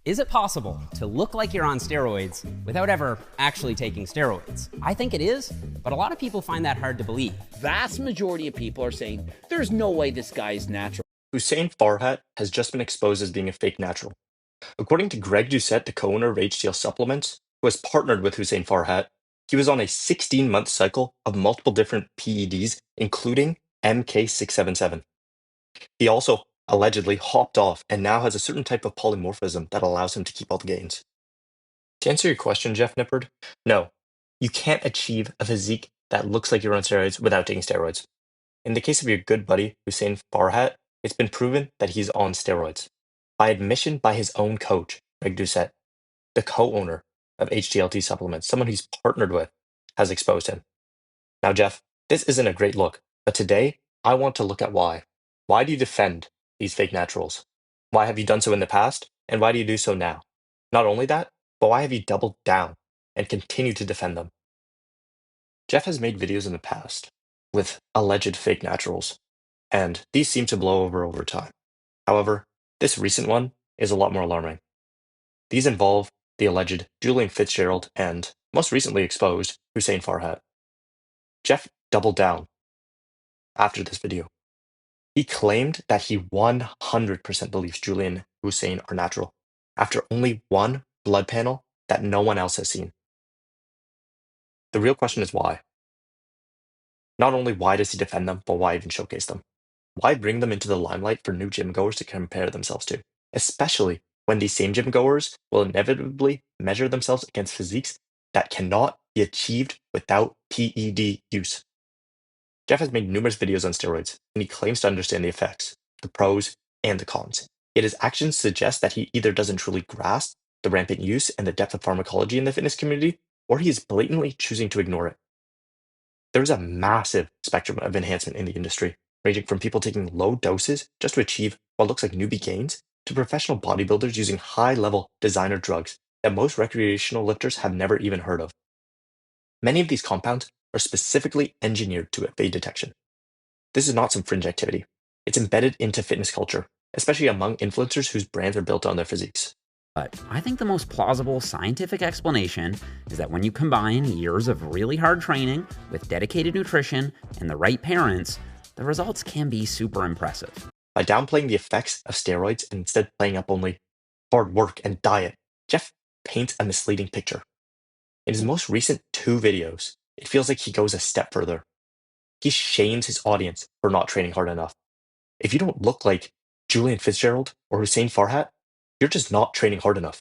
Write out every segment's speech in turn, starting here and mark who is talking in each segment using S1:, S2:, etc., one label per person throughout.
S1: Is it possible to look like you're on steroids without ever actually taking steroids? I think it is, but a lot of people find that hard to believe.
S2: Vast majority of people are saying, there's no way this guy is natural.
S3: Hussein Farhat has just been exposed as being a fake natural. According to Greg Doucette, the co-owner of HDL Supplements, who has partnered with Hussein Farhat, he was on a 16-month cycle of multiple different PEDs, including MK677. He also allegedly hopped off and now has a certain type of polymorphism that allows him to keep all the gains. To answer your question, Jeff Nippard, no, you can't achieve a physique that looks like you're on steroids without taking steroids. In the case of your good buddy, Hussein Farhat, it's been proven that he's on steroids. By admission by his own coach, Greg Doucette, the co-owner of HTLT Supplements, someone he's partnered with, has exposed him. Now, Jeff, this isn't a great look, but today I want to look at why. Why do you defend these fake naturals? Why have you done so in the past, and why do you do so now? Not only that, but why have you doubled down and continue to defend them? Jeff has made videos in the past with alleged fake naturals, and these seem to blow over time. However, this recent one is a lot more alarming. These involve the alleged Julian Fitzgerald and, most recently exposed, Hussein Farhat. Jeff doubled down after this video. He claimed that he 100% believes Julian and Hussein are natural, after only one blood panel that no one else has seen. The real question is why. Not only why does he defend them, but why even showcase them? Why bring them into the limelight for new gym goers to compare themselves to, especially when these same gym goers will inevitably measure themselves against physiques that cannot be achieved without PED use? Jeff has made numerous videos on steroids, and he claims to understand the effects, the pros, and the cons. Yet his actions suggest that he either doesn't truly grasp the rampant use and the depth of pharmacology in the fitness community, or he is blatantly choosing to ignore it. There is a massive spectrum of enhancement in the industry, ranging from people taking low doses just to achieve what looks like newbie gains, to professional bodybuilders using high-level designer drugs that most recreational lifters have never even heard of. Many of these compounds are specifically engineered to evade detection. This is not some fringe activity. It's embedded into fitness culture, especially among influencers whose brands are built on their physiques.
S1: But I think the most plausible scientific explanation is that when you combine years of really hard training with dedicated nutrition and the right parents, the results can be super impressive.
S3: By downplaying the effects of steroids and instead playing up only hard work and diet, Jeff paints a misleading picture. In his most recent 2 videos, it feels like he goes a step further. He shames his audience for not training hard enough. If you don't look like Julian Fitzgerald or Hussein Farhat, you're just not training hard enough.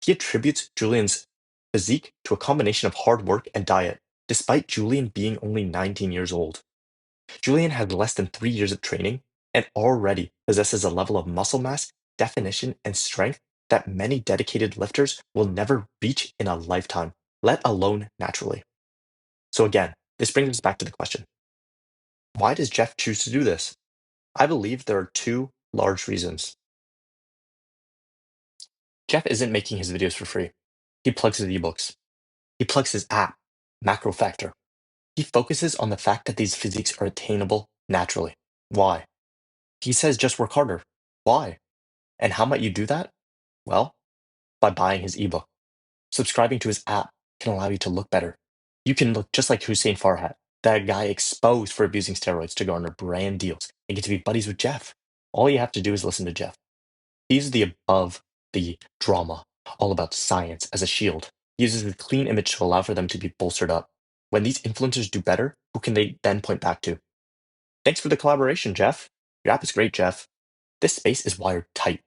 S3: He attributes Julian's physique to a combination of hard work and diet, despite Julian being only 19 years old. Julian had less than 3 years of training and already possesses a level of muscle mass, definition, and strength that many dedicated lifters will never reach in a lifetime, let alone naturally. So again, this brings us back to the question. Why does Jeff choose to do this? I believe there are 2 large reasons. Jeff isn't making his videos for free. He plugs his ebooks. He plugs his app, Macro Factor. He focuses on the fact that these physiques are attainable naturally. Why? He says just work harder. Why? And how might you do that? Well, by buying his ebook. Subscribing to his app can allow you to look better. You can look just like Hussein Farhat, that guy exposed for abusing steroids to garner brand deals and get to be buddies with Jeff. All you have to do is listen to Jeff. He's the above the drama, all about science as a shield. He uses the clean image to allow for them to be bolstered up. When these influencers do better, who can they then point back to? Thanks for the collaboration, Jeff. Your app is great, Jeff. This space is wired tight.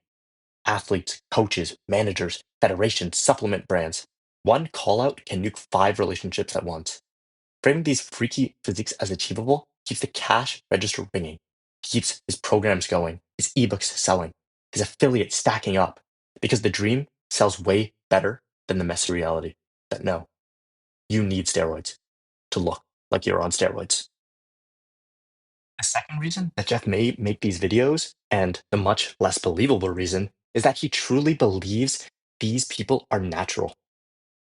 S3: Athletes, coaches, managers, federations, supplement brands. One call out can nuke 5 relationships at once. Framing these freaky physiques as achievable keeps the cash register ringing. Keeps his programs going, his ebooks selling, his affiliates stacking up, because the dream sells way better than the messy reality that no, you need steroids to look like you're on steroids. The second reason that Jeff may make these videos, and the much less believable reason, is that he truly believes these people are natural.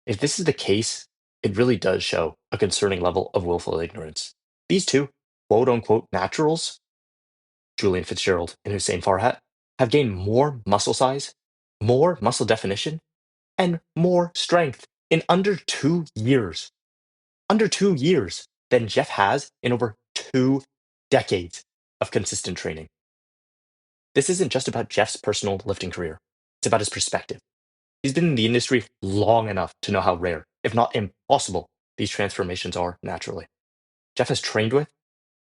S3: If this is the case, it really does show a concerning level of willful ignorance. These 2 quote unquote naturals, Julian Fitzgerald and Hussein Farhat, have gained more muscle size more muscle definition, and more strength in under 2 years. Under 2 years than Jeff has in over 2 decades of consistent training. This isn't just about Jeff's personal lifting career, it's about his perspective. He's been in the industry long enough to know how rare, if not impossible, these transformations are naturally. Jeff has trained with,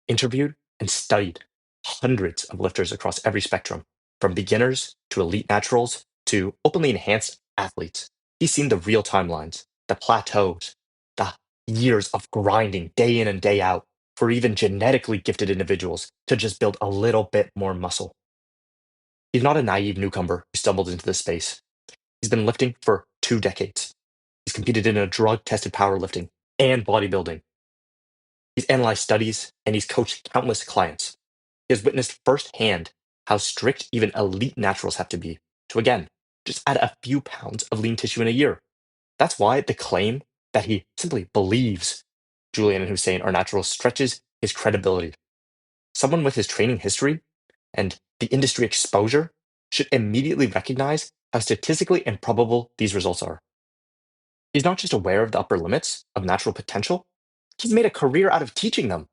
S3: interviewed, and studied hundreds of lifters across every spectrum, from beginners to elite naturals to openly enhanced athletes. He's seen the real timelines, the plateaus, the years of grinding day in and day out for even genetically gifted individuals to just build a little bit more muscle. He's not a naive newcomer who stumbled into this space. He's been lifting for 2 decades. He's competed in a drug-tested powerlifting and bodybuilding. He's analyzed studies and he's coached countless clients. He has witnessed firsthand how strict even elite naturals have to be to, again, just add a few pounds of lean tissue in a year. That's why the claim that he simply believes Julian and Hussein are naturals stretches his credibility. Someone with his training history and the industry exposure should immediately recognize how statistically improbable these results are. He's not just aware of the upper limits of natural potential, he's made a career out of teaching them.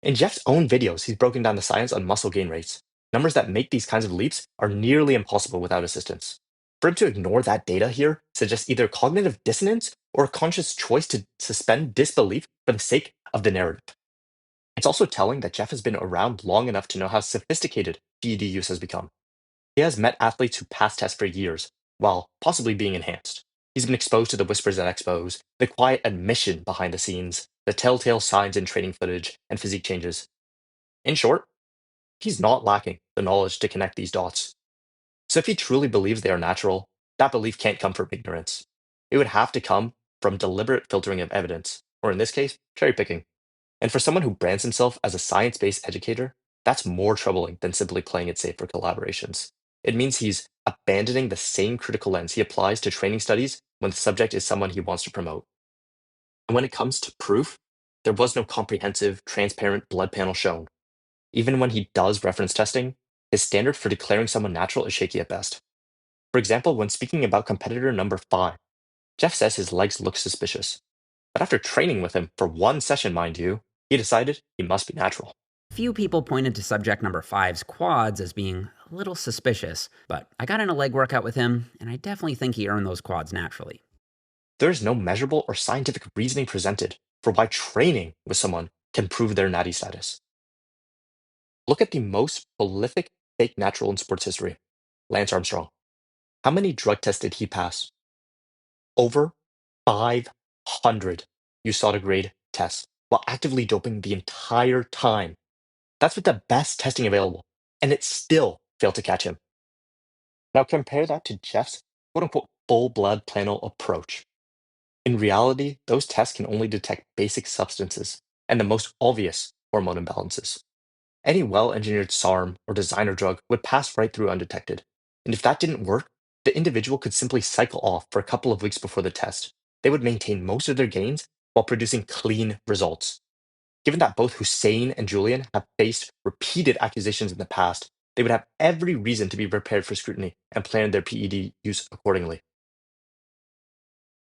S3: In Jeff's own videos, he's broken down the science on muscle gain rates. Numbers that make these kinds of leaps are nearly impossible without assistance. For him to ignore that data here suggests either cognitive dissonance or a conscious choice to suspend disbelief for the sake of the narrative. It's also telling that Jeff has been around long enough to know how sophisticated PED use has become. He has met athletes who passed tests for years, while possibly being enhanced. He's been exposed to the whispers at expos, the quiet admission behind the scenes, the telltale signs in training footage, and physique changes. In short, he's not lacking the knowledge to connect these dots. So if he truly believes they are natural, that belief can't come from ignorance. It would have to come from deliberate filtering of evidence, or in this case, cherry picking. And for someone who brands himself as a science-based educator, that's more troubling than simply playing it safe for collaborations. It means he's abandoning the same critical lens he applies to training studies when the subject is someone he wants to promote. And when it comes to proof, there was no comprehensive, transparent blood panel shown. Even when he does reference testing, his standard for declaring someone natural is shaky at best. For example, when speaking about competitor number 5, Jeff says his legs look suspicious. But after training with him for one session, mind you, he decided he must be natural.
S1: Few people pointed to subject number 5's quads as being a little suspicious, but I got in a leg workout with him, and I definitely think he earned those quads naturally.
S3: There is no measurable or scientific reasoning presented for why training with someone can prove their natty status. Look at the most prolific fake natural in sports history, Lance Armstrong. How many drug tests did he pass? Over 500 USADA grade tests while actively doping the entire time. That's with the best testing available, and it still failed to catch him. Now compare that to Jeff's quote unquote full blood panel approach. In reality, those tests can only detect basic substances and the most obvious hormone imbalances. Any well engineered SARM or designer drug would pass right through undetected. And if that didn't work, the individual could simply cycle off for a couple of weeks before the test. They would maintain most of their gains while producing clean results. Given that both Hussein and Julian have faced repeated accusations in the past, they would have every reason to be prepared for scrutiny and plan their PED use accordingly.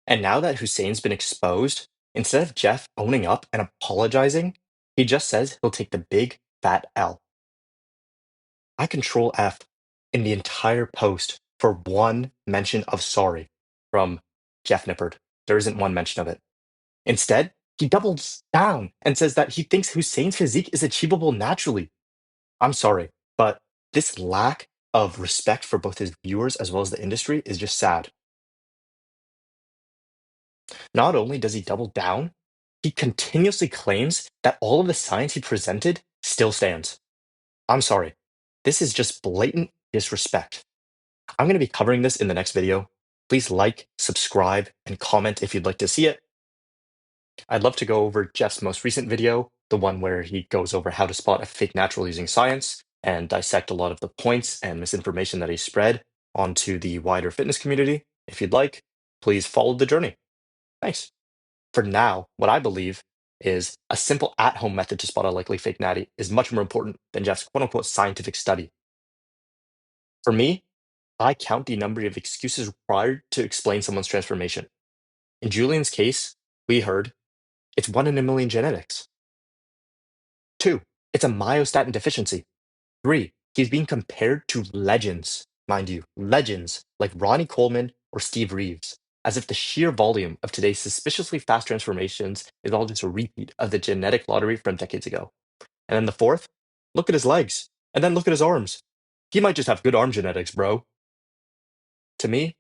S3: And now that Hussein's been exposed, instead of Jeff owning up and apologizing, he just says he'll take the big fat L. I control F in the entire post for one mention of sorry from Jeff Nippard. There isn't one mention of it. Instead, he doubles down and says that he thinks Hussein's physique is achievable naturally. I'm sorry, but this lack of respect for both his viewers as well as the industry is just sad. Not only does he double down, he continuously claims that all of the science he presented still stands. I'm sorry, this is just blatant disrespect. I'm going to be covering this in the next video. Please like, subscribe, and comment if you'd like to see it. I'd love to go over Jeff's most recent video, the one where he goes over how to spot a fake natural using science and dissect a lot of the points and misinformation that he spread onto the wider fitness community. If you'd like, please follow the journey. Thanks. For now, what I believe is a simple at-home method to spot a likely fake natty is much more important than Jeff's quote-unquote scientific study. For me, I count the number of excuses required to explain someone's transformation. In Julian's case, we heard it's 1 in a million genetics. 2, it's a myostatin deficiency. 3, he's being compared to legends, mind you, legends like Ronnie Coleman or Steve Reeves, as if the sheer volume of today's suspiciously fast transformations is all just a repeat of the genetic lottery from decades ago. And then the fourth, look at his legs, and then look at his arms. He might just have good arm genetics, bro. To me,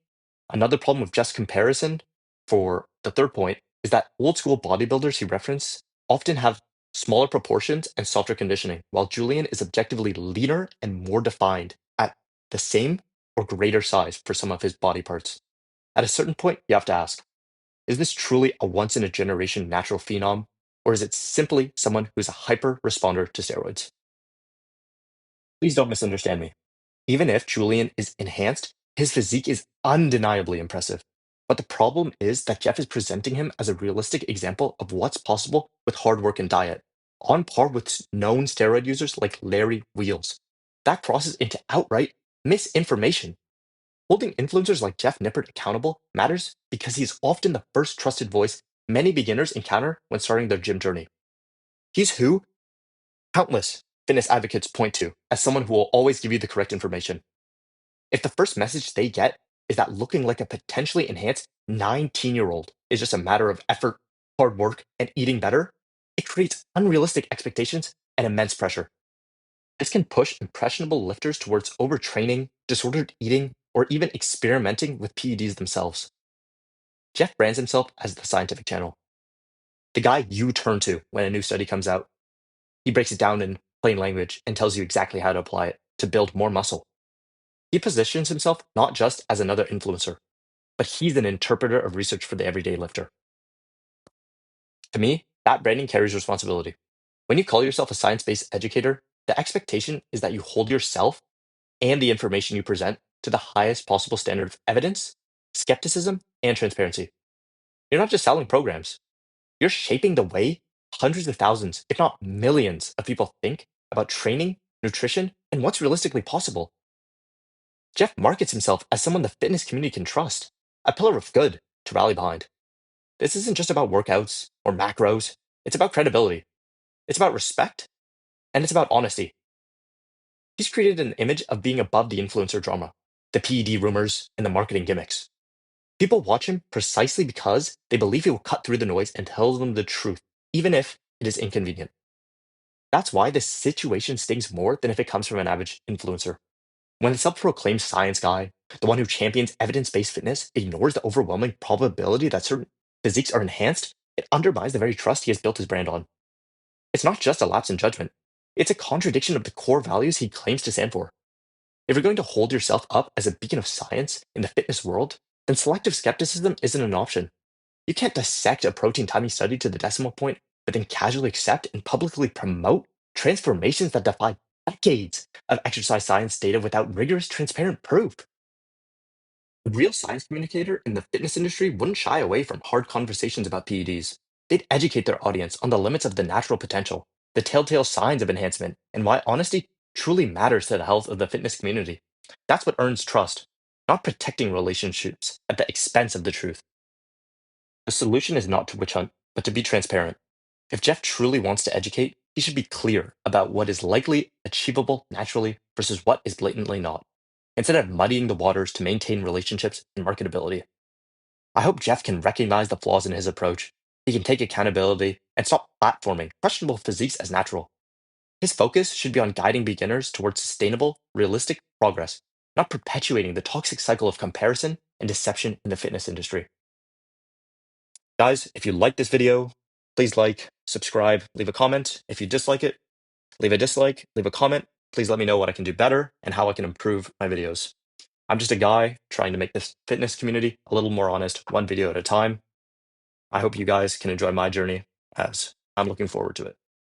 S3: another problem with just comparison for the third point is that old school bodybuilders he referenced often have smaller proportions and softer conditioning, while Julian is objectively leaner and more defined at the same or greater size for some of his body parts. At a certain point, you have to ask, is this truly a once in a generation natural phenom, or is it simply someone who is a hyper responder to steroids? Please don't misunderstand me. Even if Julian is enhanced, his physique is undeniably impressive. But the problem is that Jeff is presenting him as a realistic example of what's possible with hard work and diet, on par with known steroid users like Larry Wheels. That crosses into outright misinformation. Holding influencers like Jeff Nippard accountable matters because he's often the first trusted voice many beginners encounter when starting their gym journey. He's who countless fitness advocates point to as someone who will always give you the correct information. If the first message they get is that looking like a potentially enhanced 19-year-old is just a matter of effort, hard work, and eating better, it creates unrealistic expectations and immense pressure. This can push impressionable lifters towards overtraining, disordered eating, or even experimenting with PEDs themselves. Jeff brands himself as the scientific channel, the guy you turn to when a new study comes out. He breaks it down in plain language and tells you exactly how to apply it to build more muscle. He positions himself not just as another influencer, but he's an interpreter of research for the everyday lifter. To me, that branding carries responsibility. When you call yourself a science-based educator, the expectation is that you hold yourself and the information you present to the highest possible standard of evidence, skepticism, and transparency. You're not just selling programs, you're shaping the way hundreds of thousands, if not millions, of people think about training, nutrition, and what's realistically possible. Jeff markets himself as someone the fitness community can trust, a pillar of good to rally behind. This isn't just about workouts or macros, it's about credibility, it's about respect, and it's about honesty. He's created an image of being above the influencer drama, the PED rumors, and the marketing gimmicks. People watch him precisely because they believe he will cut through the noise and tell them the truth, even if it is inconvenient. That's why this situation stings more than if it comes from an average influencer. When the self-proclaimed science guy, the one who champions evidence-based fitness, ignores the overwhelming probability that certain physiques are enhanced, it undermines the very trust he has built his brand on. It's not just a lapse in judgment. It's a contradiction of the core values he claims to stand for. If you're going to hold yourself up as a beacon of science in the fitness world, then selective skepticism isn't an option. You can't dissect a protein timing study to the decimal point, but then casually accept and publicly promote transformations that defy decades of exercise science data without rigorous, transparent proof. A real science communicator in the fitness industry wouldn't shy away from hard conversations about PEDs. They'd educate their audience on the limits of the natural potential, the telltale signs of enhancement, and why honesty truly matters to the health of the fitness community. That's what earns trust, not protecting relationships at the expense of the truth. The solution is not to witch hunt, but to be transparent. If Jeff truly wants to educate, he should be clear about what is likely achievable naturally versus what is blatantly not, instead of muddying the waters to maintain relationships and marketability. I hope Jeff can recognize the flaws in his approach. He can take accountability and stop platforming questionable physiques as natural. His focus should be on guiding beginners towards sustainable, realistic progress, not perpetuating the toxic cycle of comparison and deception in the fitness industry. Guys, if you like this video, please like, subscribe, leave a comment. If you dislike it, leave a dislike, leave a comment. Please let me know what I can do better and how I can improve my videos. I'm just a guy trying to make this fitness community a little more honest, one video at a time. I hope you guys can enjoy my journey as I'm looking forward to it.